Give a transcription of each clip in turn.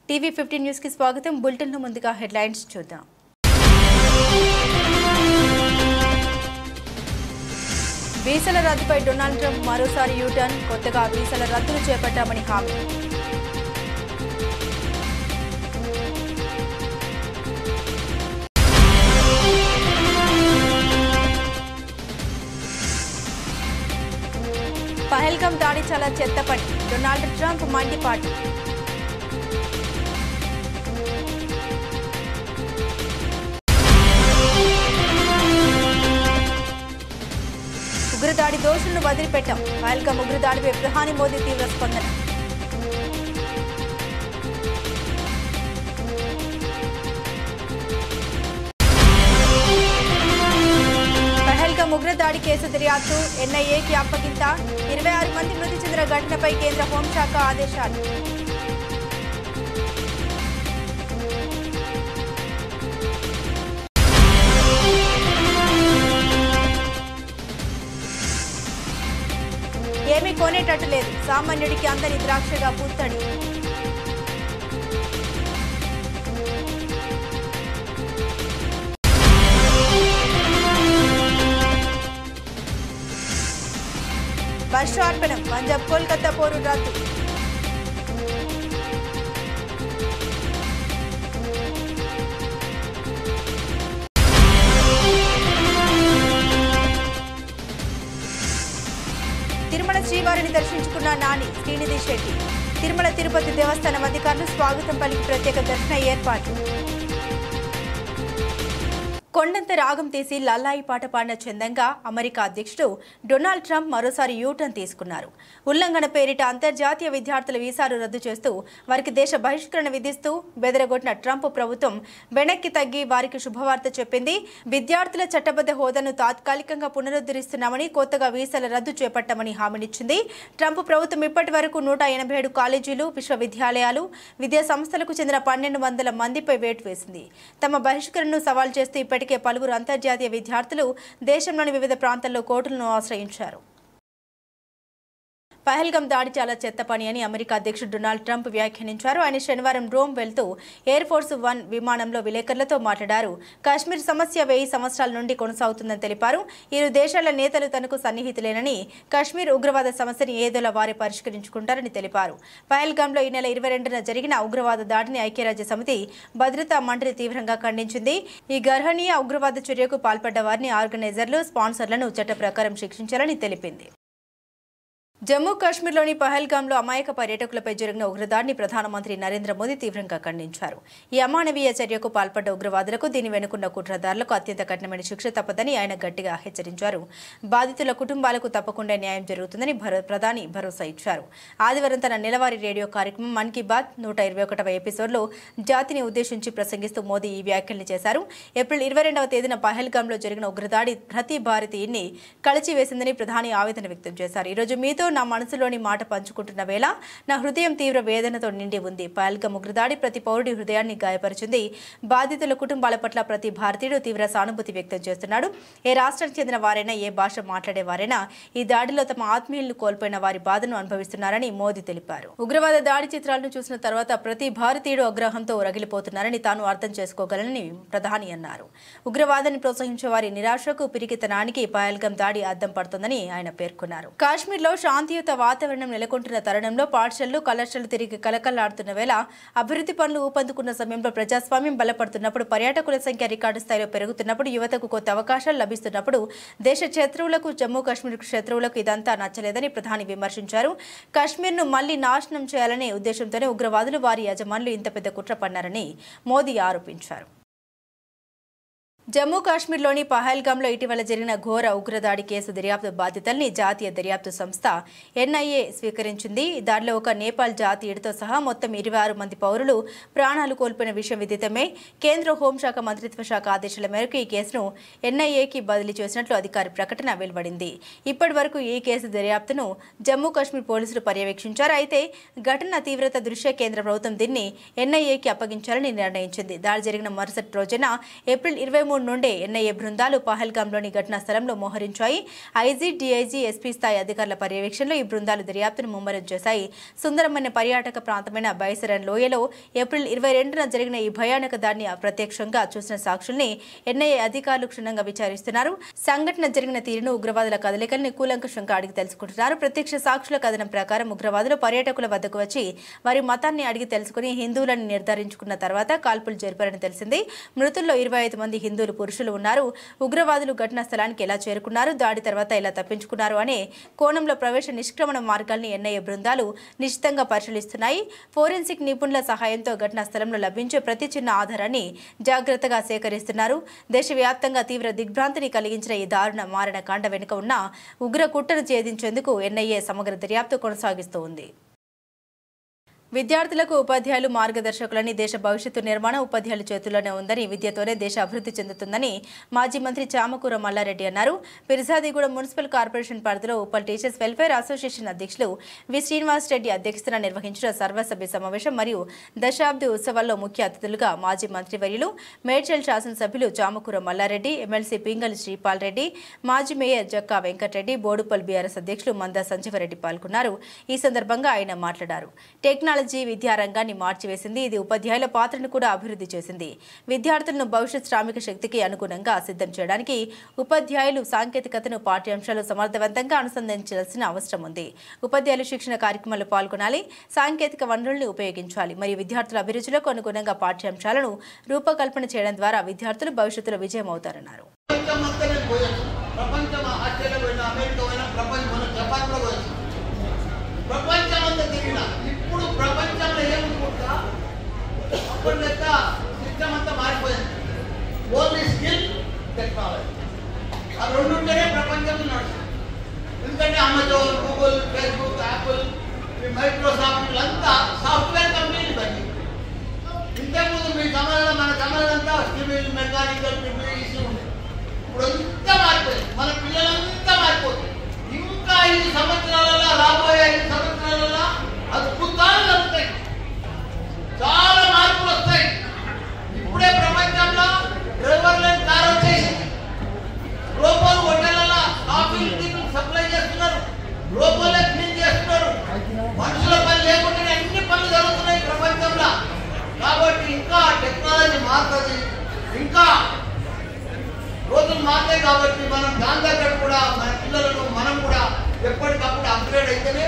TV 15 news కి స్వాగతం. Bulletin లో ముందుగా హెడ్లైన్స్ చూద్దాం. వీసాల రద్దుపై డొనాల్డ్ ట్రంప్ మరోసారి యూటర్న్. కొత్తగా వీసాల రద్దును చేపట్టామని హామీ. పహల్గామ్ దాడి చాలా చెత్త పని. డొనాల్డ్ ట్రంప్ మండిపాటు. ఉగ్రదాడి దోషులను వదిలిపెట్టాం. పహల్గామ్ ఉగ్రదాడిపై ప్రధాని మోదీ తీవ్ర స్పందన. పహల్గామ్ ఉగ్రదాడి కేసు దర్యాప్తు ఎన్ఐఏకి అప్పగింత. 26 మంది మృతి చెందిన ఘటనపై కేంద్ర హోంశాఖ ఆదేశాలు. ఏమీ కొనేటట్టు లేదు. సామాన్యుడికి అందని ద్రాక్షగా పూత్తడి. వర్షార్పణం. పంజాబ్ కోల్కతా పోరు రద్దు. తిరుమల శ్రీవారిని దర్శించుకున్న నాని శ్రీనిధి శెట్టి. తిరుమల తిరుపతి దేవస్థానం అధికారులు స్వాగతం పలికి ప్రత్యేక దర్శన ఏర్పాట్లు. కొండంత రాగం తీసి లల్లాయి పాట పాడిన చందంగా అమెరికా అధ్యక్షుడు డొనాల్డ్ ట్రంప్ మరోసారి యూటర్న్ తీసుకున్నారు. ఉల్లంఘన పేరిట అంతర్జాతీయ విద్యార్థుల వీసాలు రద్దు చేస్తూ వారికి దేశ బహిష్కరణ విధిస్తూ బెదరగొట్టిన ట్రంప్ ప్రభుత్వం వెనక్కి తగ్గి వారికి శుభవార్త చెప్పింది. విద్యార్థుల చట్టబద్ధ హోదాను తాత్కాలికంగా పునరుద్ధరిస్తున్నామని, కొత్తగా వీసాల రద్దు చేపట్టామని హామీనిచ్చింది. ట్రంప్ ప్రభుత్వం ఇప్పటి వరకు 187 కాలేజీలు, విశ్వవిద్యాలయాలు, విద్యా సంస్థలకు చెందిన 1200 మందిపై వేటు వేసింది. తమ బహిష్కరణను సవాల్ చేస్తూ ఇప్పటికే పలువురు అంతర్జాతీయ విద్యార్థులు దేశంలోని వివిధ ప్రాంతాల్లో కోర్టులను ఆశ్రయించారు. పహల్గామ్ దాడి చాలా చెత్త పని అని అమెరికా అధ్యక్షుడు డొనాల్డ్ ట్రంప్ వ్యాఖ్యానించారు. ఆయన శనివారం రోమ్ వెళ్తూ ఎయిర్ ఫోర్స్ 1 విమానంలో విలేకరులతో మాట్లాడారు. కాశ్మీర్ సమస్య 1000 సంవత్సరాల నుండి కొనసాగుతుందని తెలిపారు. ఇరు దేశాల నేతలు తనకు సన్నిహితులేనని, కాశ్మీర్ ఉగ్రవాద సమస్యని ఏదోలా వారే పరిష్కరించుకుంటారని తెలిపారు. పహల్గామ్లో ఈ నెల 22న జరిగిన ఉగ్రవాద దాడిని ఐక్యరాజ్య సమితి భద్రతా మండలి తీవ్రంగా ఖండించింది. ఈ గర్హనీయ ఉగ్రవాద చర్యకు పాల్పడ్డ వారిని, ఆర్గనైజర్లు, స్పాన్సర్లను చట్ట ప్రకారం శిక్షించాలని తెలిపింది. జమ్మూ కాశ్మీర్లోని పహల్గామ్లో అమాయక పర్యాటకులపై జరిగిన ఉగ్రదాడిని ప్రధానమంత్రి నరేంద్ర మోదీ తీవ్రంగా ఖండించారు. ఈ అమానవీయ చర్యకు పాల్పడ్డ ఉగ్రవాదులకు, దీని వెనుకున్న కుట్రదారులకు అత్యంత కఠినమైన శిక్ష తప్పదని ఆయన గట్టిగా హెచ్చరించారు. బాధితుల కుటుంబాలకు తప్పకుండా న్యాయం జరుగుతుందని ప్రధాని భరోసా ఇచ్చారు. ఆదివారం తన నెలవారీ రేడియో కార్యక్రమం మన్ కీ బాత్ 121వ ఎపిసోడ్లో జాతిని ఉద్దేశించి ప్రసంగిస్తూ మోదీ ఈ వ్యాఖ్యలు చేశారు. ఏప్రిల్ 22వ తేదీన పహల్గామ్లో జరిగిన ఉగ్రదాడి ప్రతి భారతీయుడిని కలిచివేసిందని ప్రధాని ఆవేదన వ్యక్తం చేశారు. ఈరోజు మీతో నా మనసులోని మాట పంచుకుంటున్న వేళ నా హృదయం తీవ్ర వేదనతో నిండి ఉంది. పహల్గామ్ ఉగ్రదాడి ప్రతి పౌరుడి హృదయాన్ని గాయపరిచింది. బాధితుల కుటుంబాల పట్ల ప్రతి భారతీయుడు తీవ్ర సానుభూతి వ్యక్తం చేస్తున్నాడు. ఏ రాష్ట్రానికి చెందిన వారైనా, ఏ భాష మాట్లాడేవారైనా ఈ దాడిలో తమ ఆత్మీయులను కోల్పోయిన వారి బాధను అనుభవిస్తున్నారని మోదీ తెలిపారు. ఉగ్రవాద దాడి చిత్రాలను చూసిన తర్వాత ప్రతి భారతీయుడు ఆగ్రహంతో రగిలిపోతున్నారని తాను అర్థం చేసుకోగలనని ప్రధాని అన్నారు. ఉగ్రవాదాన్ని ప్రోత్సహించే వారి నిరాశకు, పిరికితనానికి పహల్గామ్ దాడి అద్దం పడుతోందని ఆయన పేర్కొన్నారు. కాశ్మీర్లో శాంతియుత వాతావరణం నెలకొంటున్న తరుణంలో పాఠశాలలు, కళాశాలలు తిరిగి కలకలాడుతున్న వేళ, అభివృద్ధి పనులు ఊపందుకున్న సమయంలో, ప్రజాస్వామ్యం బలపడుతున్నప్పుడు, పర్యాటకుల సంఖ్య రికార్డు స్థాయిలో పెరుగుతున్నప్పుడు, యువతకు కొత్త అవకాశాలు లభిస్తున్నప్పుడు దేశ శత్రువులకు, జమ్మూ కాశ్మీర్ శత్రువులకు ఇదంతా నచ్చలేదని ప్రధాని విమర్శించారు. కాశ్మీర్ను మళ్లీ నాశనం చేయాలనే ఉద్దేశంతోనే ఉగ్రవాదులు, వారి యజమానులు ఇంత పెద్ద కుట్ర పన్నారని మోదీ ఆరోపించారు. జమ్మూ కాశ్మీర్లోని పహల్గామ్లో ఇటీవల జరిగిన ఘోర ఉగ్రదాడి కేసు దర్యాప్తు బాధ్యతల్ని జాతీయ దర్యాప్తు సంస్థ ఎన్ఐఏ స్వీకరించింది. దానిలో ఒక నేపాల్ జాతీయుడితో సహా మొత్తం 26 మంది పౌరులు ప్రాణాలు కోల్పోయిన విషయం విదితమే. కేంద్ర హోంశాఖ మంత్రిత్వ శాఖ ఆదేశాల మేరకు ఈ కేసును ఎన్ఐఏకి బదిలీ చేసినట్లు అధికారి ప్రకటన వెలువడింది. ఇప్పటి వరకు ఈ కేసు దర్యాప్తును జమ్మూ కాశ్మీర్ పోలీసులు పర్యవేక్షించారు. అయితే ఘటన తీవ్రత దృష్ట్యా కేంద్ర ప్రభుత్వం దీన్ని ఎన్ఐఏకి అప్పగించాలని నిర్ణయించింది. దాడి జరిగిన మరుసటి రోజున ఏప్రిల్ 23 3 నుండే ఎన్ఐఏ బృందాలు పహల్గాంలోని ఘటనా స్థలంలో మోహరించాయి. ఐజీ, డీఐజీ, ఎస్పీ స్థాయి అధికారుల పర్యవేక్షణలో ఈ బృందాలు దర్యాప్తును ముమ్మరం చేశాయి. సుందరమైన పర్యాటక ప్రాంతమైన బైసరన్ లోయలో ఏప్రిల్ 22న జరిగిన ఈ భయానక దాడిని ప్రత్యక్షంగా చూసిన సాక్షుల్ని ఎన్ఐఏ అధికారులు క్షుణ్ణంగా విచారిస్తున్నారు. సంఘటన జరిగిన తీరును, ఉగ్రవాదుల కదలికల్ని కూలంకషంగా అడిగి తెలుసుకుంటున్నారు. ప్రత్యక్ష సాక్షుల కథనం ప్రకారం ఉగ్రవాదులు పర్యాటకుల వద్దకు వచ్చి వారి మతాన్ని అడిగి తెలుసుకుని హిందువులను నిర్ధారించుకున్న తర్వాత కాల్పులు జరిపారని తెలిసింది. మృతుల్లో 25 మంది హిందువులు పురుషులు ఉన్నారు. ఉగ్రవాదులు ఘటనా స్థలానికి ఎలా చేరుకున్నారు, దాడి తర్వాత ఎలా తప్పించుకున్నారు అనే కోణంలో ప్రవేశ నిష్క్రమణ మార్గాల్ని ఎన్ఐఏ బృందాలు నిశ్చితంగా పరిశీలిస్తున్నాయి. ఫోరెన్సిక్ నిపుణుల సహాయంతో ఘటనా స్థలంలో లభించే ప్రతి చిన్న ఆధారాన్ని జాగ్రత్తగా సేకరిస్తున్నారు. దేశవ్యాప్తంగా తీవ్ర దిగ్భ్రాంతిని కలిగించిన ఈ దారుణ మారణకాండ వెనుక ఉన్న ఉగ్ర కుట్రను ఛేదించేందుకు ఎన్ఐఏ సమగ్ర దర్యాప్తు కొనసాగిస్తూ ఉంది. విద్యార్థులకు ఉపాధ్యాయులు మార్గదర్శకులని, దేశ భవిష్యత్తు నిర్మాణం ఉపాధ్యాయుల చేతుల్లోనే ఉందని, విద్యతోనే దేశ అభివృద్ధి చెందుతుందని మాజీ మంత్రి చామకూర మల్లారెడ్డి అన్నారు. పిర్జాదిగూడ మున్సిపల్ కార్పొరేషన్ పరిధిలో ఉప్పల్ టీచర్స్ వెల్ఫేర్ అసోసియేషన్ అధ్యక్షులు వి శ్రీనివాస్ రెడ్డి అధ్యక్షతన నిర్వహించిన సర్వసభ్య సమావేశం మరియు దశాబ్ది ఉత్సవాల్లో ముఖ్య అతిథులుగా మాజీ మంత్రివర్యులు మేడ్చల్ శాసనసభ్యులు చామకూర మల్లారెడ్డి, ఎమ్మెల్సీ పింగళి శ్రీపాల్ రెడ్డి, మాజీ మేయర్ జక్కా వెంకటరెడ్డి, బోడుపల్ బీఆర్ఎస్ అధ్యక్షులు మందా సంజీవరెడ్డి పాల్గొన్నారు. ఈ సందర్భంగా ఆయన మాట్లాడారు. టెక్నాలజీ విద్యారంగాన్ని మార్చివేసింది. ఇది ఉపాధ్యాయుల పాత్రను కూడా అభివృద్ధి చేసింది. విద్యార్థులను భవిష్యత్ శ్రామిక శక్తికి అనుగుణంగా సిద్ధం చేయడానికి ఉపాధ్యాయులు సాంకేతికతను పాఠ్యాంశాలు సమర్థవంతంగా అనుసంధానించాల్సిన అవసరం ఉంది. ఉపాధ్యాయులు శిక్షణ కార్యక్రమాల్లో పాల్గొనాలి, సాంకేతిక వనరుల్ని ఉపయోగించాలి మరియు విద్యార్థుల అభిరుచులకు అనుగుణంగా పాఠ్యాంశాలను రూపకల్పన చేయడం ద్వారా విద్యార్థులు భవిష్యత్తులో విజయమవుతారన్నారు. ప్రపంచమంతా తిరిగిన ఇప్పుడు ప్రపంచంలో ఏమనుకుంటా అప్పుడు లెక్క సిస్టమ్ అంతా మారిపోయింది. ఓన్లీ స్కిల్, టెక్నాలజీ ఆ రెండు ఉంటేనే ప్రపంచంలో నడుస్తుంది. ఎందుకంటే Amazon, Google, Facebook, Apple, Microsoft వీళ్ళంతా సాఫ్ట్వేర్ కంపెనీలు పెట్టి ఇంతకుముందు మీ సమాజంలో మన సమాజంతా సివిల్, మెకానికల్, ఈసీ ఉంది. ఇప్పుడు అంతా మారిపోయింది. మన పిల్లలంతా మారిపోతుంది. ఇంకా 5 సంవత్సరాలలో, రాబోయే 5 సంవత్సరాలలో అద్భుతాలు జరుగుతాయి. చాలా మార్పులు వస్తాయి. ఇప్పుడే ప్రపంచంలో డ్రైవర్ లేని కార్ వచ్చేసింది. రోబోలు హోటళ్లలో కాఫీ సప్లై చేస్తున్నారు. రోబోలే క్లీన్ చేస్తున్నారు. మనుషుల పని లేకుండా అన్ని పనులు జరుగుతున్నాయి ప్రపంచంలో. కాబట్టి ఇంకా టెక్నాలజీ మారుతుంది. ఇంకా రోజులు మారుతాయి. కాబట్టి మనం దాని దగ్గర కూడా మన పిల్లలను మనం కూడా ఎప్పటికప్పుడు అప్గ్రేడ్ అయితేనే.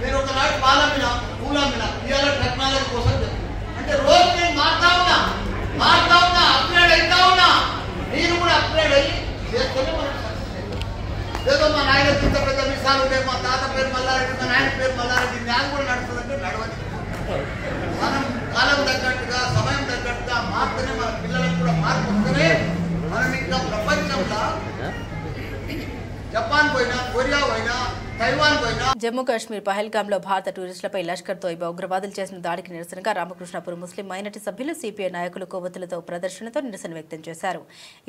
నేను ఒకనాడు పాలమ్మిన, పూలమ్మిన, ఇవాళ టెక్నాలజీ కోసం చెప్తాను. అంటే రోజు నేను మారుతా ఉన్నా, అప్గ్రేడ్ అవుతా ఉన్నా. నేను కూడా అప్గ్రేడ్ అయ్యి చేస్తూనే మనం సక్సెస్ అవుతాం. ఏదో మా నాయన ఇంత పెద్ద విషయాలు ఉంటే మా తాత పేరు మల్లారెడ్డి, మా నాయన పేరు మల్లారెడ్డి, జ్ఞానం కూడా నడుస్తుందంటే నడవని. మనం కాలం తగ్గట్టుగా, సమయం తగ్గట్టుగా మారుతూనే మన పిల్లలకు కూడా మార్పు వస్తేనే మనం ఇంకా ప్రపంచంలో జపాన్ పోయినా, కొరియా పోయినా, జమ్మూ కాశ్మీర్ పహల్గాంలో భారత టూరిస్టులపై లష్కర్ తోయిబా ఉగ్రవాదులు చేసిన దాడికి నిరసనగా రామకృష్ణాపూర్ ముస్లిం మైనార్టీ సభ్యులు సిపిఐ నాయకులు కొవ్వొత్తులతో ప్రదర్శనతో నిరసన వ్యక్తం చేశారు.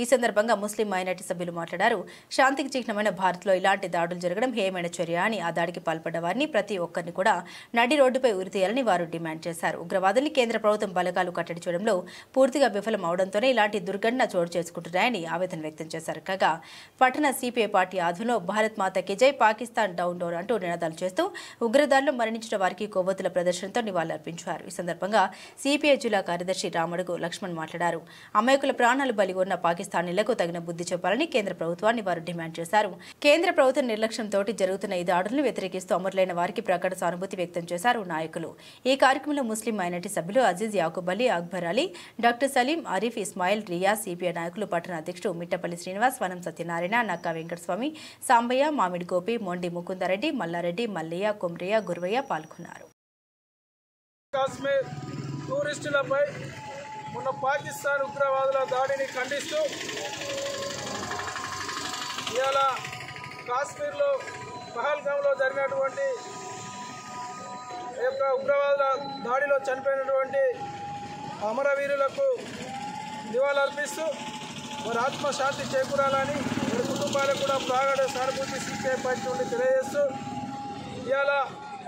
ఈ సందర్భంగా ముస్లిం మైనార్టీ సభ్యులు మాట్లాడారు. శాంతికి చిహ్నమైన భారత్లో ఇలాంటి దాడులు జరగడం హేయమైన చర్య అని, ఆ దాడికి పాల్పడ్డ వారిని ప్రతి ఒక్కరిని కూడా నడి రోడ్డుపై ఉరితీయాలని వారు డిమాండ్ చేశారు. ఉగ్రవాదుల్ని కేంద్ర ప్రభుత్వం బలగాలు కట్టడి చేయడంలో పూర్తిగా విఫలం అవడంతోనే ఇలాంటి దుర్ఘటన చోటు చేసుకుంటున్నాయని ఆవేదన వ్యక్తం చేశారు. కాగా పట్టణ సిపిఐ పార్టీ ఆధ్వర్యంలో భారత్ మాతాకి జై, పాకిస్తాన్ డౌన్ డౌన్ అంటూ నినాదాలు చేస్తూ ఉగ్రదాడుల్లో మరణించిన వారికి కొవ్వొత్తుల ప్రదర్శనతో నివాళులర్పించారు. ఈ సందర్భంగా సిపిఐ జిల్లా కార్యదర్శి రామడుగు లక్ష్మణ్ మాట్లాడారు. అమాయకుల ప్రాణాలు బలిగొన్న పాకిస్తానీలకు తగిన బుద్ధి చెప్పాలని కేంద్ర ప్రభుత్వాన్ని వారు డిమాండ్ చేశారు. కేంద్ర ప్రభుత్వం నిర్లక్ష్యంతో జరుగుతున్న ఈ దాడులను వ్యతిరేకిస్తూ అమరులైన వారికి ప్రకట సానుభూతి వ్యక్తం చేశారు నాయకులు. ఈ కార్యక్రమంలో ముస్లిం మైనార్టీ సభ్యులు అజీజ్ యాకూబ్ అలీ, అక్బర్ అలీ, డాక్టర్ సలీం, ఆరిఫ్, ఇస్మాయిల్, రియా, సిపిఐ నాయకులు పట్టణ అధ్యక్షుడు మిట్టపల్లి శ్రీనివాస్, వనం సత్యనారాయణ, నక్కా వెంకటస్వామి, సాంబయ్య, మామిడి గోపి, మొండి ముకుందరెడ్డి, మల్లారెడ్డి, మల్లయ్య, కుమ్రయ్య, గురవయ్య పాల్గొన్నారు. కాశ్మీర్ టూరిస్టులపై మొన్న పాకిస్తాన్ ఉగ్రవాదుల దాడిని ఖండిస్తూ ఇవాళ కాశ్మీర్లో పహల్గాంలో జరిగినటువంటి యొక్క ఉగ్రవాదుల దాడిలో చనిపోయినటువంటి అమరవీరులకు నివాళులర్పిస్తూ వారి ఆత్మశాంతి చేకూరాలని, వారి కుటుంబాలకు కూడా ప్రాగాఢ సానుభూతి సిపిఐ పార్టీ నుండి తెలియజేస్తూ ఇవాళ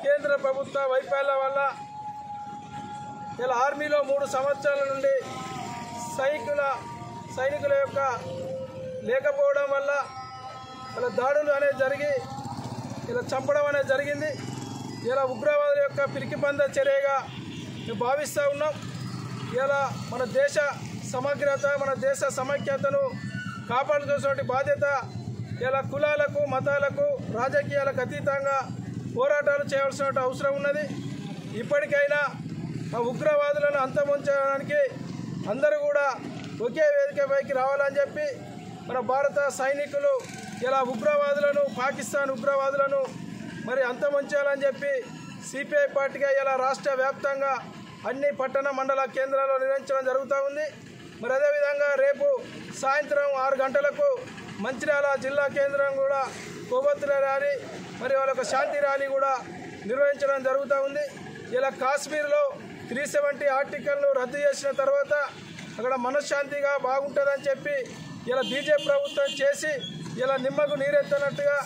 కేంద్ర ప్రభుత్వ వైఫల్యం వల్ల ఇలా ఆర్మీలో 3 సంవత్సరాల నుండి సైనికుల సైనికుల యొక్క లేకపోవడం వల్ల ఇలా దాడులు అనేది జరిగి ఇలా చంపడం అనేది జరిగింది. ఇలా ఉగ్రవాదుల యొక్క పిరికిబంద చర్యగా మేము భావిస్తూ ఉన్నాం. ఇలా మన దేశ సమగ్రత, మన దేశ సమైక్యతను కాపాడుకోవాల్సిన బాధ్యత ఇలా కులాలకు, మతాలకు, రాజకీయాలకు అతీతంగా పోరాటాలు చేయవలసిన అవసరం ఉన్నది. ఇప్పటికైనా ఆ ఉగ్రవాదులను అంతమొంచడానికి అందరూ కూడా ఒకే వేదికపైకి రావాలని చెప్పి మన భారత సైనికులు ఇలా ఉగ్రవాదులను, పాకిస్తాన్ ఉగ్రవాదులను మరి అంతమొంచాలని చెప్పి సిపిఐ పార్టీగా ఇలా రాష్ట్ర వ్యాప్తంగా అన్ని పట్టణ మండల కేంద్రాల్లో నిర్వహించడం జరుగుతూ ఉంది. మరి అదేవిధంగా రేపు సాయంత్రం 6 గంటలకు మంచిర్యాల జిల్లా కేంద్రం కూడా కొవ్వొత్తుల ర్యాలీ మరి వాళ్ళ శాంతి ర్యాలీ కూడా నిర్వహించడం జరుగుతూ ఉంది. ఇలా కాశ్మీర్లో 370 ఆర్టికల్ను రద్దు చేసిన తర్వాత అక్కడ మనశ్శాంతిగా బాగుంటుందని చెప్పి ఇలా బీజేపీ ప్రభుత్వం చేసి ఇలా నిమ్మకు నీరెత్తనట్టుగా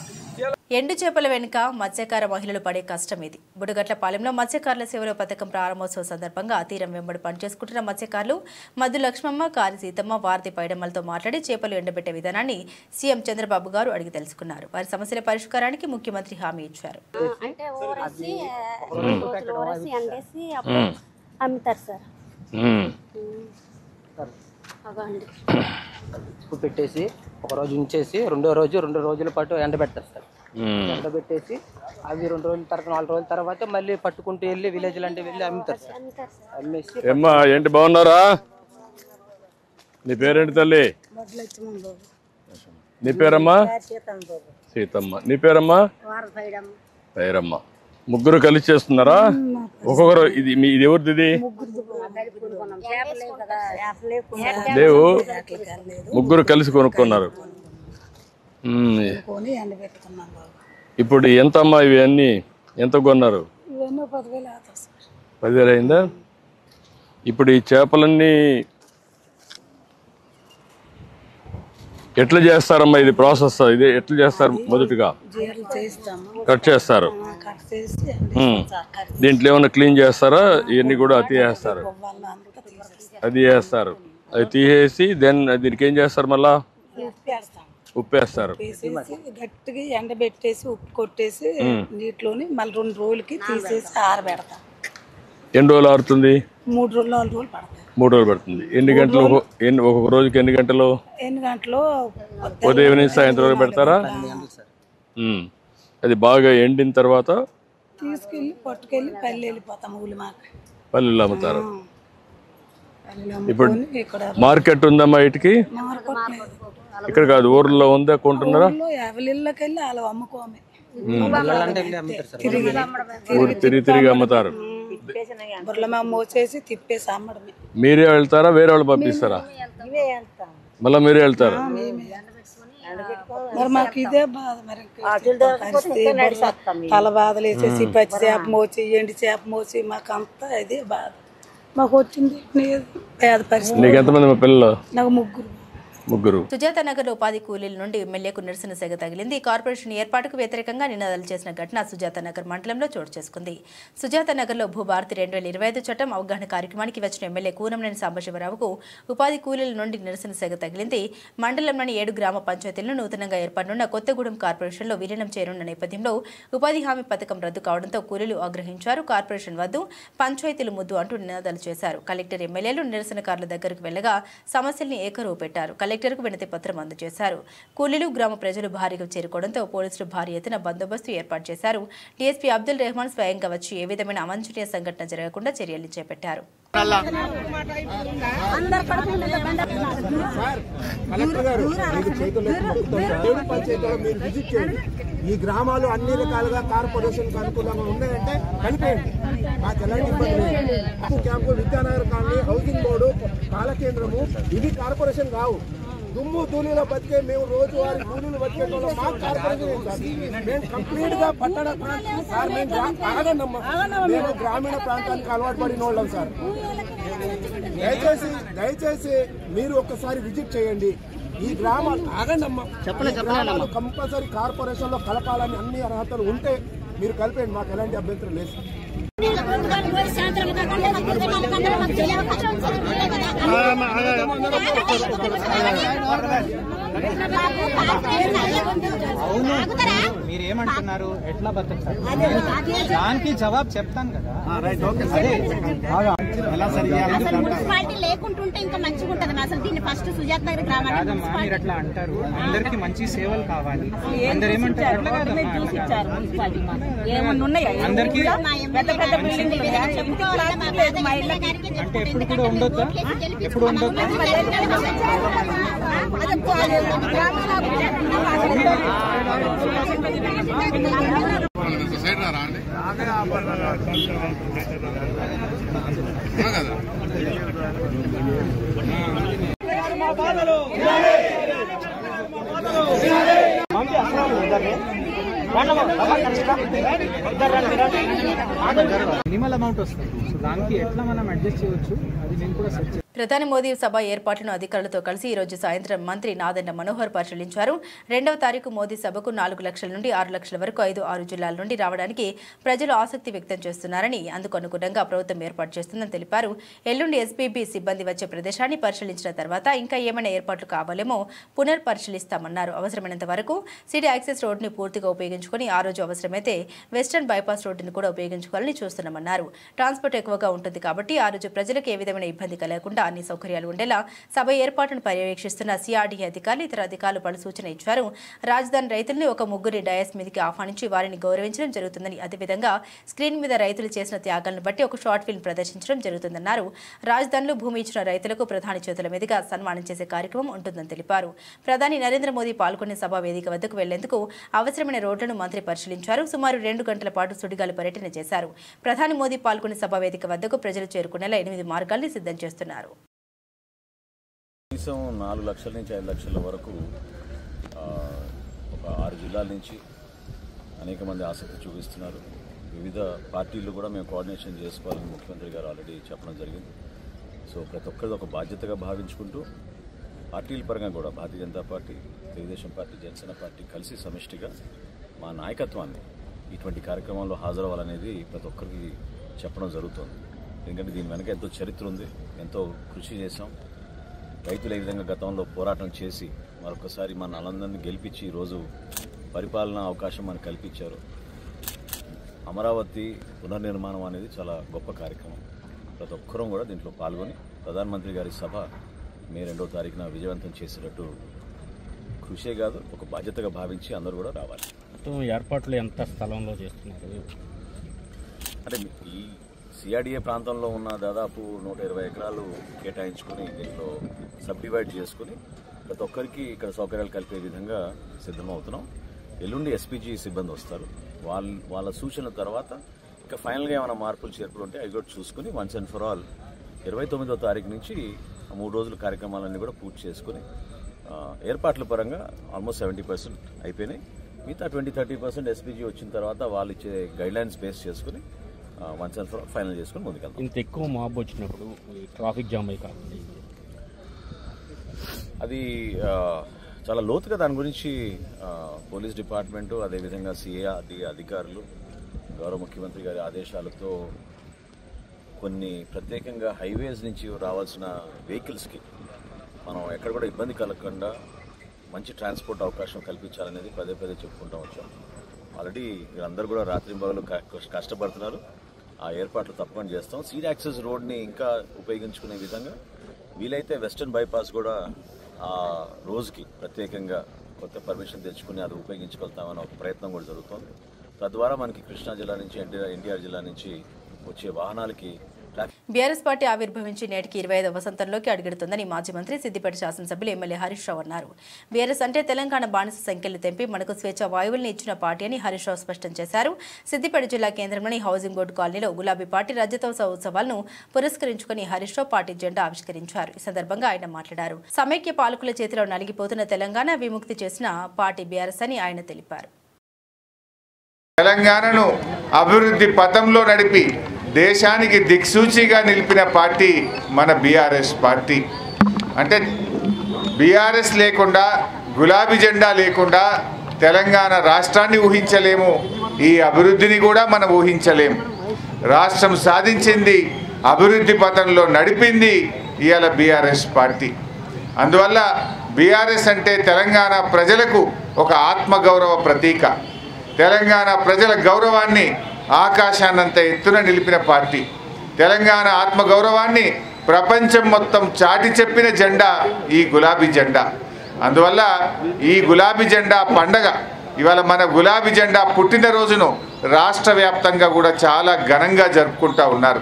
ఎండు చేపల వెనుక మత్స్యకార మహిళలు పడే కష్టం ఇది. బుడగట్లపాలెంలో మత్స్యకారుల సేవల పథకం ప్రారంభోత్సవం సందర్భంగా తీరం వెంబడి పనిచేసుకుంటున్న మత్స్యకారులు మద్దు లక్ష్మమ్మ, కారి సీతమ్మ, వారతి పైడమ్మలతో మాట్లాడి చేపలు ఎండబెట్టే విధానాన్ని సీఎం చంద్రబాబు గారు అడిగి తెలుసుకున్నారు. వారి సమస్యల పరిష్కారానికి ముఖ్యమంత్రి హామీ ఇచ్చారు. పెట్టేసి ఒక రోజు ఉంచేసి రెండు రోజుల పాటు ఎండబెడతారు సార్. ఎండబెట్టేసి అవి 2 రోజుల తర్వాత 4 రోజుల తర్వాత మళ్ళీ పట్టుకుంటూ వెళ్ళి విలేజ్ అంటే వెళ్ళి అమ్ముతారు సార్. అమ్మేసి ఏమ్మా ఏంటి బాగున్నారా? నీ పేరేంటి తల్లి? నీ పేరమ్మా? సీతమ్మ. నీ పేరమ్మా? పేరమ్మ. ముగ్గురు కలిసి చేస్తున్నారా? ఒక్కొక్కరు ఇది ఎవరిది? ఇది లేవు, ముగ్గురు కలిసి కొనుక్కున్నారు. ఇప్పుడు ఎంత అమ్మా ఇవి అన్ని ఎంత కొన్నారు? 10,000 అయిందా? ఇప్పుడు ఈ చేపలన్నీ ఎట్లా చేస్తారమ్మా? ఇది ప్రాసెస్ ఇది ఎట్లా చేస్తారు? మొదటిగా కట్ చేస్తారు. దీంట్లో ఏమన్నా క్లీన్ చేస్తారా? ఇవన్నీ కూడా అతి చేస్తారు. అది చేస్తారు. అది తీసేసి దీనికి ఏం చేస్తారు? మళ్ళా ఉప్పేస్తారు. గట్టిగా ఎండబెట్టేసి ఉప్పు కొట్టేసి నీటిలోని మళ్ళీ 2 రోజులకి తీసేసి ఆరబెడతాం. ఎన్ని రోజులు ఆరుతుంది? 3 రోజులు 4 రోజులు పడతాయి. 3 రోజులు పడుతుంది. ఎన్ని గంటలు? ఒక్కొక్క రోజుకి ఎన్ని గంటలు? ఉదయం నుంచి సాయంత్రం వరకు పెడతారా? అది బాగా ఎండిన తర్వాత తీసుకెళ్ళి పట్టుకెళ్ళి పల్లె వెళ్ళిపోతాం. పల్లెలు అమ్ముతారు. ఇప్పుడు మార్కెట్ ఉందమ్మా వీటికి? ఇక్కడ కాదు, ఊర్లో ఉందా? కొంటున్నారా? ఎవరిళ్ళకెళ్ళి అలా అమ్ముకోమే, తిరిగి అమ్ముతారు. మోసేసి తిప్పేసి అమ్మడమే. మీరే వెళ్తారా? వేరే వాళ్ళు పంపిస్తారా? మళ్ళీ మీరే వెళ్తారు. మరి మాకు ఇదే బాధ. మరి తల బాధలు వేసేసి పచ్చి చేప మోసి, ఎండి చేప మోసి, మాకు అంతా ఇదే బాధ. మాకు వచ్చింది పేద పరిస్థితి. నీకు ఎంతమంది పిల్లలు? నాకు ముగ్గురు. సుజాత నగర్ ఉపాధి కూలీల నుండి ఎమ్మెల్యేకు నిరసన సెగ తగిలింది. కార్పొరేషన్ ఏర్పాటుకు వ్యతిరేకంగా నినాదాలు చేసిన ఘటన సుజాత నగర్ మండలంలో చోటు చేసుకుంది. సుజాత నగర్లో భూభారతి 2025 చట్టం అవగాహన కార్యక్రమానికి వచ్చిన ఎమ్మెల్యే కూనంనేని సాంబశివరావుకు ఉపాధి కూలీల నుండి నిరసన సెగ తగిలింది. మండలంలోని 7 గ్రామ పంచాయతీలను నూతనంగా ఏర్పడనున్న కొత్తగూడెం కార్పొరేషన్లో విలీనం చేయనున్న నేపథ్యంలో ఉపాధి హామీ పథకం రద్దు కావడంతో కూలీలు ఆగ్రహించారు. కార్పొరేషన్ వద్దు, పంచాయతీలు ముద్దు అంటూ నినాదాలు చేశారు. కలెక్టర్, ఎమ్మెల్యేలు నిరసనకారుల దగ్గరకు వెళ్లగా సమస్యల్ని ఏకరువు పెట్టారు. కలెక్టర్కు వినతి పత్రం అందజేశారు. కూలీలు, గ్రామ ప్రజలు భారీగా చేరుకోవడంతో పోలీసులు భారీ ఎత్తున బందోబస్తు ఏర్పాటు చేశారు. డీఎస్పీ అబ్దుల్ రెహమాన్ స్వయంగా వచ్చి ఏ విధమైన అవాంఛనీయ సంఘటన జరగకుండా చర్యలు చేపట్టారు. ఈ గ్రామాలు అన్ని రకాలుగా కార్పొరేషన్ అనుకూలంగా ఉన్నాయంటే కనిపేయండి. మాకు ఎలాంటి ఇబ్బంది లేదు. Camp, Vidyanagar colony, housing board, పాల కేంద్రము ఇవి కార్పొరేషన్ కావు. దుమ్ము ధూళిలో బతికే మేము రోజువారి కూలీలు బతికే మాకు కార్పొరేషన్ మేము కంప్లీట్ గా పట్టణ సార్ మేము గ్రామీణ ప్రాంతానికి అలవాటు పడిన వాళ్ళం సార్. దయచేసి మీరు ఒక్కసారి విజిట్ చేయండి. ఈ గ్రామాలు గ్రామాలు కంపల్సరీ కార్పొరేషన్ లో కలపాలని అన్ని అర్హతలు ఉంటే మీరు కలిపేయండి. మాకు ఎలాంటి అభ్యంతరం లేదు. అవును, మీరేమంటున్నారు? ఎట్లా బతుకుతారు దానికి జవాబు చెప్తాను కదా. మున్సిపాలిటీ లేకుంటుంటే ఇంకా మంచిగా ఉంటది. అసలు దీన్ని ఫస్ట్ సుజాత నగర్ గ్రామాన్ని మీరు అట్లా అంటారు. అందరికి మంచి సేవలు కావాలి. అందరు ఏమంటారు? అందరికి అంటే ఎప్పుడు కూడా ఉండొద్దా? ఎప్పుడు ఉండొద్దా? మినిమల్ అమౌంట్ వస్తుంది. సో దానికి ఎట్లా మనం అడ్జస్ట్ చేయవచ్చు అది నేను కూడా సెర్చ్. ప్రధాని మోదీ సభ ఏర్పాట్లను అధికారులతో కలిసి ఈ రోజు సాయంత్రం మంత్రి నాదెండ్ల మనోహర్ పరిశీలించారు. 2వ తారీఖు మోదీ సభకు 4 లక్షల నుండి 6 లక్షల వరకు 5-6 జిల్లాల నుండి రావడానికి ప్రజలు ఆసక్తి వ్యక్తం చేస్తున్నారని, అందుకు అనుగుణంగా ప్రభుత్వం ఏర్పాటు చేస్తుందని తెలిపారు. ఎల్లుండి ఎస్పీబీ సిబ్బంది వచ్చే ప్రదేశాన్ని పరిశీలించిన తర్వాత ఇంకా ఏమైనా ఏర్పాట్లు కావాలేమో పునర్పరిశీలిస్తామన్నారు. అవసరమైనంత వరకు సిటీ యాక్సెస్ రోడ్డుని పూర్తిగా ఉపయోగించుకుని ఆ రోజు అవసరమైతే వెస్టర్న్ బైపాస్ రోడ్డును కూడా ఉపయోగించుకోవాలని చూస్తున్నామన్నారు. ట్రాన్స్పోర్ట్ ఎక్కువగా ఉంటుంది కాబట్టి ఆ రోజు ప్రజలకు ఏ విధమైన ఇబ్బంది కలగకుండా అన్ని సౌకర్యాలు ఉండేలా సభ ఏర్పాటును పర్యవేక్షిస్తున్న సిఆర్డీ అధికారులు ఇతర అధికారులు పలు సూచన ఇచ్చారు. రాజధాని రైతుల్ని ఒక ముగ్గురి డయాస్ మీదకి ఆహ్వానించి వారిని గౌరవించడం జరుగుతుందని, అదేవిధంగా స్క్రీన్ మీద రైతులు చేసిన త్యాగాలను బట్టి ఒక షార్ట్ ఫిల్మ్ ప్రదర్శించడం జరుగుతుందన్నారు. రాజధానిలో భూమి ఇచ్చిన రైతులకు ప్రధాని చేతుల మీదుగా సన్మానం చేసే కార్యక్రమం ఉంటుందని తెలిపారు. ప్రధాని నరేంద్ర మోదీ పాల్గొనే సభా వేదిక వద్దకు వెళ్లేందుకు అవసరమైన రోడ్లను మంత్రి పరిశీలించారు. సుమారు 2 గంటల పాటు సుడిగాలి పర్యటన చేశారు. ప్రధాని మోదీ పాల్గొనే సభా వేదిక వద్దకు ప్రజలు చేరుకునేలా 8 మార్గాల్ని సిద్ధం చేస్తున్నారు. కనీసం 4 లక్షల నుంచి 5 లక్షల వరకు ఒక 6 జిల్లాల నుంచి అనేక మంది ఆసక్తి చూపిస్తున్నారు. వివిధ పార్టీలు కూడా మేము కోఆర్డినేషన్ చేసుకోవాలని ముఖ్యమంత్రి గారు ఆల్రెడీ చెప్పడం జరిగింది. సో ప్రతి ఒక్కరిది ఒక బాధ్యతగా భావించుకుంటూ పార్టీల పరంగా కూడా Bharatiya Janata party, Telugu Desam party, Janasena party కలిసి సమిష్టిగా మా నాయకత్వాన్ని ఇటువంటి కార్యక్రమాల్లో హాజరవ్వాలనేది ప్రతి ఒక్కరికి చెప్పడం జరుగుతుంది. ఎందుకంటే దీని వెనక ఎంతో చరిత్ర ఉంది, ఎంతో కృషి చేశాం. రైతులు ఏ విధంగా గతంలో పోరాటం చేసి మరొకసారి మన నలందరినీ గెలిపించి ఈరోజు పరిపాలన అవకాశం మనకు కల్పించారు. అమరావతి పునర్నిర్మాణం అనేది చాలా గొప్ప కార్యక్రమం. ప్రతి ఒక్కరూ కూడా దీంట్లో పాల్గొని ప్రధానమంత్రి గారి సభ మే 2వ తారీఖున విజయవంతం చేసేటట్టు కృషే కాదు ఒక బాధ్యతగా భావించి అందరూ కూడా రావాలి. ఏర్పాట్లు ఎంత స్థలంలో చేస్తున్నారు? అంటే ఈ సిఆర్డీఏ ప్రాంతంలో ఉన్న దాదాపు 120 ఎకరాలు కేటాయించుకుని దీంట్లో సబ్ డివైడ్ చేసుకుని ప్రతి ఒక్కరికి ఇక్కడ సౌకర్యాలు కలిపే విధంగా సిద్ధమవుతున్నాం. ఎల్లుండి ఎస్పీజీ సిబ్బంది వస్తారు. వాళ్ళ సూచనల తర్వాత ఇంకా ఫైనల్గా ఏమైనా మార్పులు చేర్పులు ఉంటే అవి కూడా చూసుకుని వన్స్ అండ్ ఫర్ ఆల్ 29వ తారీఖు నుంచి 3 రోజుల కార్యక్రమాలన్నీ కూడా పూర్తి చేసుకుని ఏర్పాట్ల పరంగా ఆల్మోస్ట్ 70% అయిపోయినాయి. మిగతా 20-30% ఎస్పీజీ వచ్చిన తర్వాత వాళ్ళు ఇచ్చే గైడ్లైన్స్ బేస్ చేసుకుని once and for all final చేసుకుని ముందుకెళ్తాం. ఇంత ఎక్కువ మాబ్ వచ్చినప్పుడు ట్రాఫిక్ జామ్ అయి కాకుండా అది చాలా లోతుగా దాని గురించి పోలీస్ డిపార్ట్మెంటు, అదేవిధంగా సిఆర్డీ అధికారులు గౌరవ ముఖ్యమంత్రి గారి ఆదేశాలతో కొన్ని ప్రత్యేకంగా హైవేస్ నుంచి రావాల్సిన వెహికల్స్కి మనం ఎక్కడ కూడా ఇబ్బంది కలగకుండా మంచి ట్రాన్స్పోర్ట్ అవకాశం కల్పించాలనేది పదే చెప్పుకుంటూ వచ్చాం. ఆల్రెడీ వీళ్ళందరూ కూడా రాత్రింబగలు కష్టపడుతున్నారు. ఆ ఏర్పాట్లు తప్పకుండా చేస్తాం. సీడ్ యాక్సెస్ రోడ్ని ఇంకా ఉపయోగించుకునే విధంగా వీలైతే వెస్టర్న్ బైపాస్ కూడా ఆ రోజుకి ప్రత్యేకంగా కొత్త పర్మిషన్ తెచ్చుకుని అది ఉపయోగించుకెళ్తామని ఒక ప్రయత్నం కూడా జరుగుతుంది. తద్వారా మనకి కృష్ణా జిల్లా నుంచి ఎన్టీఆర్ జిల్లా నుంచి వచ్చే వాహనాలకి బీఆర్ఎస్ పార్టీ ఆవిర్భవించి నేటికి 25వ వసంతంలోకి అడుగుతుందని మాజీ మంత్రి సిద్దిపేట శాసనసభ్యులు ఎమ్మెల్యే హరీష్ రావు అన్నారు. బీఆర్ఎస్ అంటే తెలంగాణ బానిస సంఖ్యలు తెంపి మనకు స్వేచ్ఛ వాయువుల్ని ఇచ్చిన పార్టీ అని హరీష్ రావు స్పష్టం చేశారు. సిద్దిపేట జిల్లా కేంద్రంలోని హౌసింగ్ బోర్డు కాలనీలో గులాబీ పార్టీ రజతోత్సవ ఉత్సవాలను పురస్కరించుకుని హరీష్ రావు పార్టీ జెండా ఆవిష్కరించారు. ఈ సందర్భంగా ఆయన మాట్లాడారు. సమైక్య పాలకుల చేతిలో నలిగిపోతున్న తెలంగాణ విముక్తి చేసిన పార్టీ బీఆర్ఎస్ అని ఆయన తెలిపారు. తెలంగాణను అభివృద్ధి పథంలో నడిపి దేశానికి దిక్సూచిగా నిలిపిన పార్టీ మన బీఆర్ఎస్ పార్టీ. అంటే బీఆర్ఎస్ లేకుండా, గులాబీ జెండా లేకుండా తెలంగాణ రాష్ట్రాన్ని ఊహించలేము, ఈ అభివృద్ధిని కూడా మనం ఊహించలేము. రాష్ట్రం సాధించింది, అభివృద్ధి పథంలో నడిపింది ఇవాళ బీఆర్ఎస్ పార్టీ. అందువల్ల బీఆర్ఎస్ అంటే తెలంగాణ ప్రజలకు ఒక ఆత్మగౌరవ ప్రతీక. తెలంగాణ ప్రజల గౌరవాన్ని ఆకాశాన్నంత ఎత్తున నిలిపిన పార్టీ. తెలంగాణ ఆత్మగౌరవాన్ని ప్రపంచం మొత్తం చాటి చెప్పిన జెండా ఈ గులాబీ జెండా. అందువల్ల ఈ గులాబీ జెండా పండగ ఇవాళ మన గులాబీ జెండా పుట్టినరోజును రాష్ట్ర వ్యాప్తంగా కూడా చాలా ఘనంగా జరుపుకుంటూ ఉన్నారు.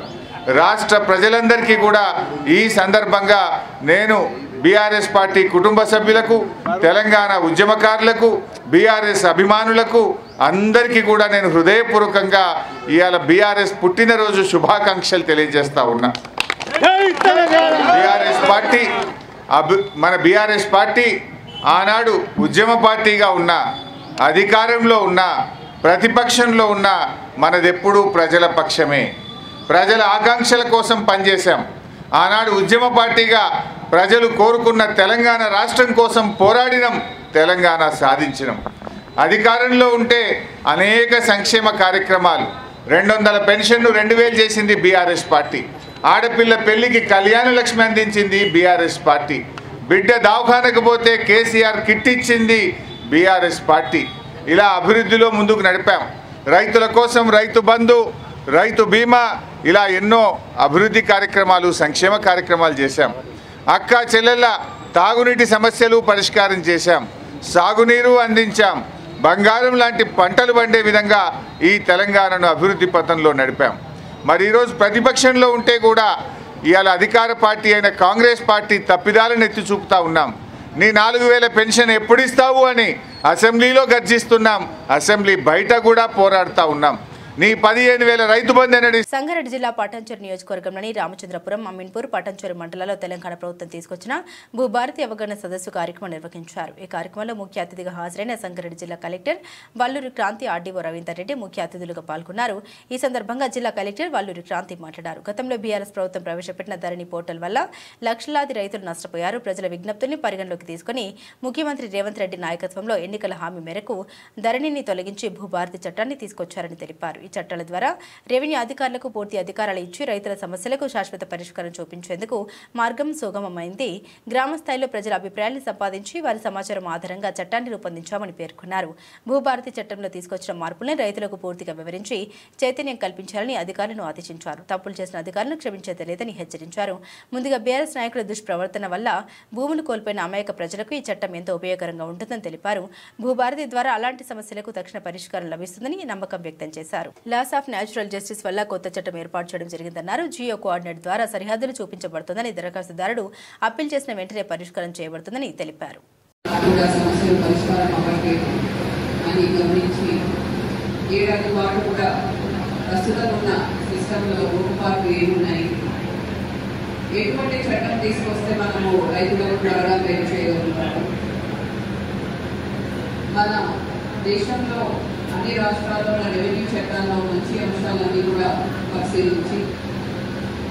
రాష్ట్ర ప్రజలందరికీ కూడా ఈ సందర్భంగా నేను బీఆర్ఎస్ పార్టీ కుటుంబ సభ్యులకు, తెలంగాణ ఉద్యమకారులకు, బీఆర్ఎస్ అభిమానులకు అందరికీ కూడా నేను హృదయపూర్వకంగా ఇవాళ బీఆర్ఎస్ పుట్టినరోజు శుభాకాంక్షలు తెలియజేస్తా ఉన్నా. మన బీఆర్ఎస్ పార్టీ ఆనాడు ఉద్యమ పార్టీగా ఉన్న, అధికారంలో ఉన్న, ప్రతిపక్షంలో ఉన్న మనదెప్పుడూ ప్రజల పక్షమే. ప్రజల ఆకాంక్షల కోసం పనిచేశాం. ఆనాడు ఉద్యమ పార్టీగా ప్రజలు కోరుకున్న తెలంగాణ రాష్ట్రం కోసం పోరాడినం, తెలంగాణ సాధించినాం. అధికారంలో ఉంటే అనేక సంక్షేమ కార్యక్రమాలు, 200 పెన్షన్ను 2000 చేసింది బీఆర్ఎస్ పార్టీ. ఆడపిల్ల పెళ్లికి కళ్యాణ లక్ష్మి అందించింది బీఆర్ఎస్ పార్టీ. బిడ్డ దవాఖానకు పోతే కేసీఆర్ కిట్ ఇచ్చింది బీఆర్ఎస్ పార్టీ. ఇలా అభివృద్ధిలో ముందుకు నడిపాం. రైతుల కోసం రైతు బంధు, రైతు బీమా, ఇలా ఎన్నో అభివృద్ధి కార్యక్రమాలు, సంక్షేమ కార్యక్రమాలు చేశాం. అక్క చెల్లెళ్ళ తాగునీటి సమస్యలు పరిష్కారం చేశాం. సాగునీరు అందించాం. బంగారం లాంటి పంటలు పండే విధంగా ఈ తెలంగాణను అభివృద్ధి పథంలో నడిపాం. మరి ఈరోజు ప్రతిపక్షంలో ఉంటే కూడా ఇవాళ అధికార పార్టీ అయిన కాంగ్రెస్ పార్టీ తప్పిదాలను ఎత్తి చూపుతా ఉన్నాం. నీ 4000 పెన్షన్ ఎప్పుడు ఇస్తావు అని అసెంబ్లీలో గర్జిస్తున్నాం. అసెంబ్లీ బయట కూడా పోరాడుతూ ఉన్నాం. నీ 15,000 రైతు బంధు అనేది. సంగారెడ్డి జిల్లా పటాన్చెరు నియోజకవర్గంలోని రామచంద్రపురం, అమీన్పూర్, పటాన్చెరు మండలాల్లో తెలంగాణ ప్రభుత్వం తీసుకొచ్చిన భూభారతి అవగాహన సదస్సు కార్యక్రమం నిర్వహించారు. ఈ కార్యక్రమంలో ముఖ్య అతిథిగా హాజరైన సంగారెడ్డి జిల్లా కలెక్టర్ వల్లూరి క్రాంతి, ఆర్డీఓ రవీందర్ రెడ్డి ముఖ్య అతిథులుగా పాల్గొన్నారు. ఈ సందర్భంగా జిల్లా కలెక్టర్ వల్లూరి క్రాంతి మాట్లాడారు. గతంలో బీఆర్ఎస్ ప్రభుత్వం ప్రవేశపెట్టిన ధరణి పోర్టల్ వల్ల లక్షలాది రైతులు నష్టపోయారు. ప్రజల విజ్ఞప్తుల్ని పరిగణలోకి తీసుకుని ముఖ్యమంత్రి రేవంత్ రెడ్డి నాయకత్వంలో ఎన్నికల హామీ మేరకు ధరణిని తొలగించి భూభారతి చట్టాన్ని తీసుకొచ్చారని తెలిపారు. ఈ చట్టాల ద్వారా రెవెన్యూ అధికారులకు పూర్తి అధికారాలు ఇచ్చి రైతుల సమస్యలకు శాశ్వత పరిష్కారం చూపించేందుకు మార్గం సుగమమైంది. గ్రామ స్థాయిలో ప్రజల అభిప్రాయాన్ని సంపాదించి వారి సమాచారం ఆధారంగా చట్టాన్ని రూపొందించామని పేర్కొన్నారు. భూభారతి చట్టంలో తీసుకొచ్చిన మార్పుల్ని రైతులకు పూర్తిగా వివరించి చైతన్యం కల్పించాలని అధికారులను ఆదేశించారు. తప్పులు చేసిన అధికారులను క్షమించేది లేదని హెచ్చరించారు. ముందుగా బీఆర్ఎస్ నాయకుల దుష్ప్రవర్తన వల్ల భూములు కోల్పోయిన అమాయక ప్రజలకు ఈ చట్టం ఎంతో ఉపయోగకరంగా ఉంటుందని తెలిపారు. భూభారతి ద్వారా అలాంటి సమస్యలకు తక్షణ పరిష్కారం లభిస్తుందని నమ్మకం వ్యక్తం చేశారు. లాస్ ఆఫ్ న్యాచురల్ జస్టిస్ వల్ల కొత్త చట్టం ఏర్పాటు చేయడం జరిగిందన్నారు. జియో కోఆర్డినేట్ ద్వారా సరిహద్దులు చూపించబడుతుందని, దరఖాస్తుదారుడు అప్పీల్ చేసిన వెంటనే పరిష్కారం చేయబడుతుందని తెలిపారు. ఎటువంటి చట్టం తీసుకొస్తే మనము రైతులకు త్వరగా మేలు చేయగలుగుతాము. మన దేశంలో అన్ని రాష్ట్రాల్లో రెవెన్యూ చట్టాల్లో మంచి అంశాలన్నీ కూడా పరిశీలించి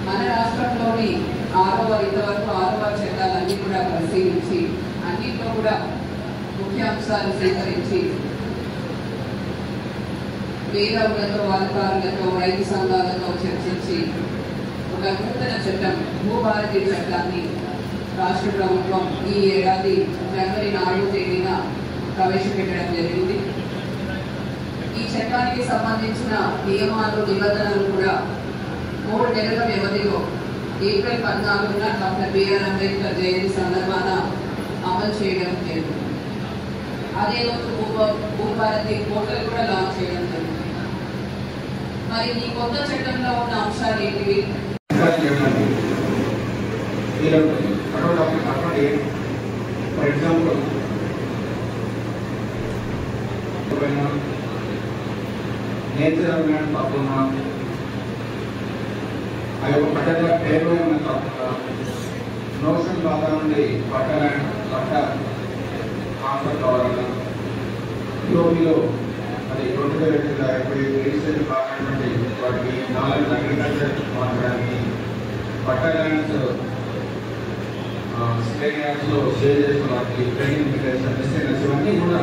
మన రాష్ట్రంలోని 6వ ఇంతవరకు 6వ చట్టాలన్నీ కూడా పరిశీలించి అన్నింటిలో కూడా ముఖ్య అంశాలు సేకరించి మేధావులతో, అధికారులతో, రైతు సంఘాలతో చర్చించి ఒక నూతన చట్టం భూభారతి చట్టాన్ని రాష్ట్ర ప్రభుత్వం ఈ ఏడాది జనవరి 4వ తేదీన ప్రవేశపెట్టడం జరిగింది. ఈ చట్టానికి సంబంధించిన నియమాలు, నిబంధనలు కూడా 3 నెలల వ్యవధిలో ఏప్రిల్ 14న డాక్టర్ బిఆర్ అంబేద్కర్ జయంతి సందర్భాన అమలు చేయడం జరిగింది. అదే రోజు భూభారతి పోర్టల్ కూడా లాంచ్ చేయడం జరిగింది. మరి ఈ కొత్త చట్టంలో ఉన్న అంశాలు ఏంటివి? ఫర్ ఎగ్జాంపుల్ నేచర్ ల్యాండ్ కాకుండా ఆ యొక్క పర్టికులర్ పేరు కాకుండా నోషన్ బాగా నుండి పట్ట ల్యాండ్ పట్ట ఆఫర్ కావాలన్నా యూపీలో అది 2020 రిజిస్ట్రేషన్ కావాలంటే వాటికి నాలెడ్జ్ అగ్రికల్చర్ మాట్లాడడానికి పట్ట ల్యాండ్స్ స్టేట్ ల్యాండ్స్లో షేర్ చేసిన వాటికి ట్రైనింగ్ మిస్టేక్స్ ఇవన్నీ కూడా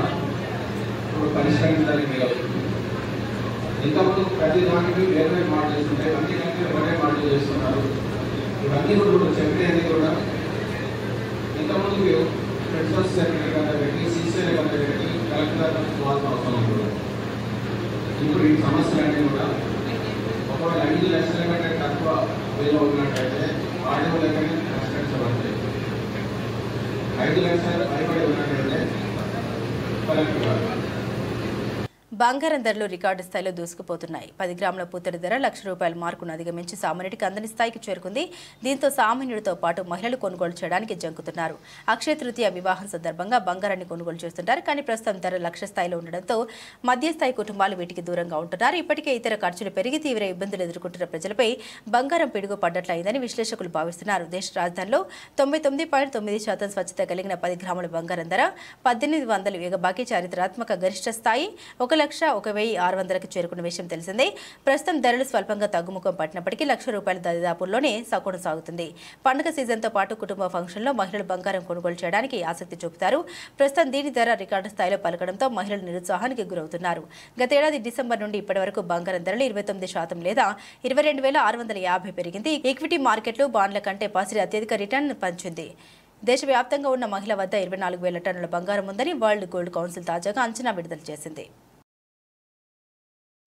ఇప్పుడు పరిష్కరించడానికి వీలవుతుంది. ఇంతకుముందు ప్రతి దానికి వేరే మోడల్ చేస్తుంటే అన్ని దానికి ఒకటే మోడల్ చేస్తున్నారు. ఇవన్నీ కూడా చెప్పినది కూడా ఇంతకుముందు ప్రిన్సిపల్ సెక్రటరీ గారు పెట్టి సీసీఐ గారు పెట్టి కలెక్టర్ వాళ్ళతో అవసరం కూడా ఇప్పుడు ఈ సమస్యలన్నీ కూడా ఒకవేళ 5 లక్షల కంటే తక్కువ వేలో ఉన్నట్టయితే ఆడియో దగ్గర పరిష్కరించబడతాయి. 5 లక్షలు పైబడి ఉన్నట్టయితే కలెక్టర్ గారు. బంగారం ధరలు రికార్డు స్థాయిలో దూసుకుపోతున్నాయి. 10 గ్రాముల పుత్తడి ధర ₹1,00,000 మార్కును అధిగమించి సామాన్యుడికి అందని స్థాయికి చేరుకుంది. దీంతో సామాన్యుడితో పాటు మహిళలు కొనుగోలు చేయడానికి జంకుతున్నారు. అక్షయ తృతీయ వివాహం సందర్భంగా బంగారాన్ని కొనుగోలు చేస్తుంటారు. కానీ ప్రస్తుతం ధర లక్ష స్థాయిలో ఉండడంతో మధ్యస్థాయి కుటుంబాలు వీటికి దూరంగా ఉంటున్నారు. ఇప్పటికే ఇతర ఖర్చులు పెరిగి తీవ్ర ఇబ్బందులు ఎదుర్కొంటున్న ప్రజలపై బంగారం పిడుగు పడ్డట్లయిందని విశ్లేషకులు భావిస్తున్నారు. దేశ రాజధానిలో 99.9% స్వచ్ఛత కలిగిన 10 గ్రాముల బంగారం ధర 1800 ఎగబాకి చారిత్రాత్మక గరిష్ట స్థాయి 1,01,600కి చేరుకున్న విషయం తెలిసిందే. ప్రస్తుతం ధరలు స్వల్పంగా తగ్గుముఖం పట్టినప్పటికీ ₹1,00,000 దరిదాపుల్లోనే కొనసాగుతుంది. పండుగ సీజన్తో పాటు కుటుంబ ఫంక్షన్లో మహిళలు బంగారం కొనుగోలు చేయడానికి ఆసక్తి చూపుతారు. ప్రస్తుతం దీని ధర రికార్డు స్థాయిలో పలకడంతో మహిళలు నిరుత్సాహానికి గురవుతున్నారు. గతేడాది డిసెంబర్ నుండి ఇప్పటి వరకు బంగారం ధరలు 29% లేదా 22,650 పెరిగింది. ఈక్విటీ మార్కెట్లు బాండ్ల కంటే పసిరి అత్యధిక రిటర్న్ పంచింది. దేశవ్యాప్తంగా ఉన్న మహిళల వద్ద 24,000 టన్నుల బంగారం ఉందని వరల్డ్ గోల్డ్ కౌన్సిల్ తాజాగా అంచనా విడుదల చేసింది.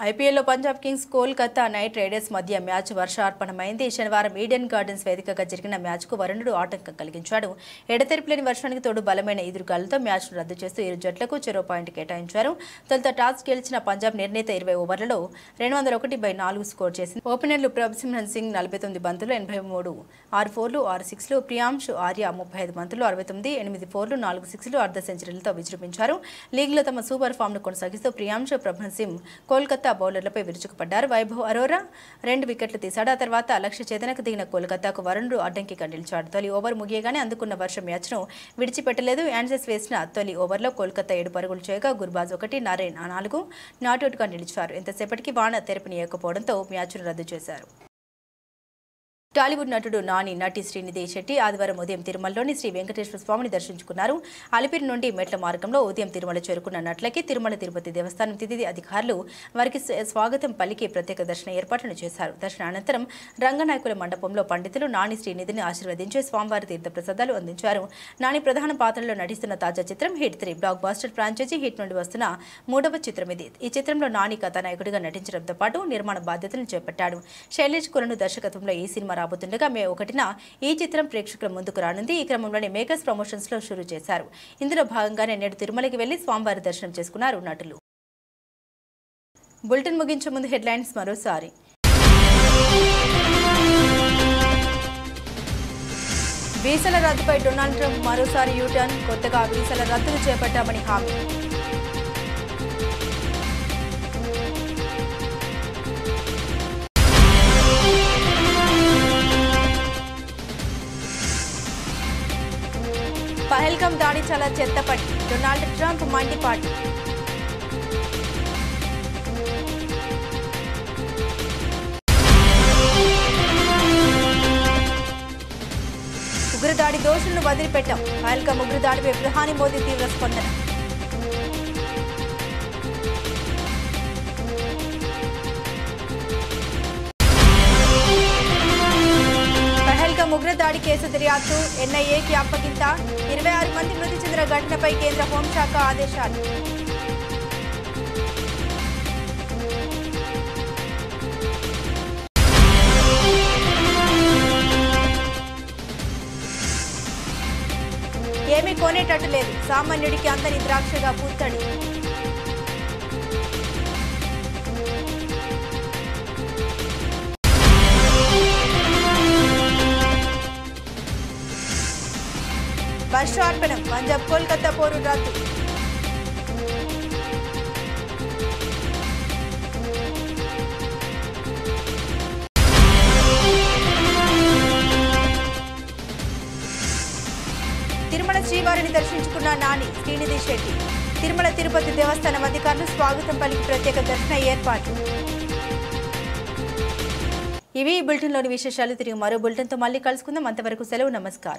ఐపీఎల్లో Punjab Kings Kolkata night riders మధ్య మ్యాచ్ వర్షార్పణమైంది. శనివారం ఈడెన్ గార్డెన్స్ వేదికగా జరిగిన మ్యాచ్కు వరుణుడు ఆటంకం కలిగించాడు. ఎడతెరిపిలేని వర్షానికి తోడు బలమైన ఎదురుగాలులతో మ్యాచ్ను రద్దు చేస్తూ ఇరు జట్లకు చెరో పాయింట్ కేటాయించారు. తొలుత టాస్ గెలిచిన పంజాబ్ నిర్ణీత 20 ఓవర్లలో 201/4 స్కోర్ చేసింది. ఓపెనర్లు ప్రభసిమ్రన్ సింగ్ 49 బంతులు 83, 6 ఫోర్లు 6 సిక్స్లు, ప్రియాంష్ ఆర్య 35 బంతులు 69, 8 ఫోర్లు 4 సిక్స్లు అర్ధ సెంచరీలతో విజృంభించారు. లీగ్లో తమ సూపర్ ఫామ్ను కొనసాగిస్తూ ప్రియాంష్, ప్రభన్ సింగ్ కోల్కతా బౌలర్లపై విరుచుకుపడ్డారు. వైభవ్ అరోరా 2 వికెట్లు తీశాడు. ఆ తర్వాత లక్ష్య ఛేదనకు దిగిన కోల్కతాకు వరుణుడు అడ్డంకిగా నిలిచాడు. తొలి ఓవర్ ముగియగానే అందుకున్న వర్షం మ్యాచ్ను విడిచిపెట్టలేదు. యాన్సెస్ వేసిన తొలి ఓవర్లో కోల్కతా 7 పరుగులు చేయగా గుర్బాజ్ 1, నారాయణ్ 4 నాట్అవుట్గా నిలిచారు. ఎంతసేపటికి వాన తెరపనీయకపోవడంతో మ్యాచ్ను రద్దు చేశారు. టాలీవుడ్ నటుడు నాని, నటి శ్రీనిధి శెట్టి ఆదివారం ఉదయం తిరుమలలోని శ్రీ వెంకటేశ్వర స్వామిని దర్శించుకున్నారు. అలిపిరి నుండి మెట్ల మార్గంలో ఉదయం తిరుమల చేరుకున్న నటులకి తిరుమల తిరుపతి దేవస్థానం తిథి అధికారులు వారికి స్వాగతం పలికి ప్రత్యేక దర్శన ఏర్పాట్లను చేశారు. దర్శన అనంతరం రంగనాయకుల మండపంలో పండితులు నాని శ్రీనిధిని ఆశీర్వదించి స్వామివారి తీర్థప్రసాదాలు అందించారు. నాని ప్రధాన పాత్రలో నటిస్తున్న తాజా చిత్రం hit 3 blockbuster franchise hit నుండి వస్తున్న 3వ చిత్రం ఇది. ఈ చిత్రంలో నాని కథానాయకుడిగా నటించడంతో పాటు నిర్మాణ బాధ్యతలను చేపట్టాడు. శైలేష్ కులను దర్శకత్వంలో ఈ సినిమా రాబోతుండగా మే 1న ఈ చిత్రం ప్రేక్షకుల ముందుకు రానుంది. ఈ క్రమంలోనే మేకర్స్ ప్రమోషన్స్ లో షురూ చేశారు. ఇందులో భాగంగానే నేడు తిరుమలకి వెళ్లి స్వామివారి దర్శనం చేసుకున్నారు నటులు. బులెటిన్ ముగించే ముందు హెడ్లైన్స్ మరోసారి. వీసాల రద్దుపై డొనాల్డ్ ట్రంప్ మరోసారి యూటర్న్, కొత్తగా వీసాల రద్దులు చేపట్టామని హామీ. పహల్గామ్ దాడి చాలా చెత్తపడి, డొనాల్డ్ ట్రంప్ మండిపాటు. ఉగ్రదాడి దోషులను వదిలిపెట్టాం, పహల్గామ్ ఉగ్రదాడిపై ప్రధాని మోదీ తీవ్ర స్పందన. ఉగ్రదాడి కేసు దర్యాప్తు ఎన్ఐఏకి అప్పగింత, 26 మంది మృతి చెందిన ఘటనపై కేంద్ర హోంశాఖ ఆదేశాలు. ఏమీ కొనేటట్టు లేదు, సామాన్యుడికి అందని ద్రాక్షగా పూర్తడి. వర్షార్పణం, పంజాబ్ కోల్కతా పోరు రద్దు. తిరుమల శ్రీవారిని దర్శించుకున్న నాని, శ్రీనిధి శెట్టి. తిరుమల తిరుపతి దేవస్థానం అధికారులు స్వాగతం పలికి ప్రత్యేక దర్శన ఏర్పాట్లు. ఇవి ఈ బులెటిన్లోని విశేషాలు. తిరిగి మరో బులెటిన్తో మళ్ళీ కలుసుకుందాం. అంతవరకు సెలవు, నమస్కారం.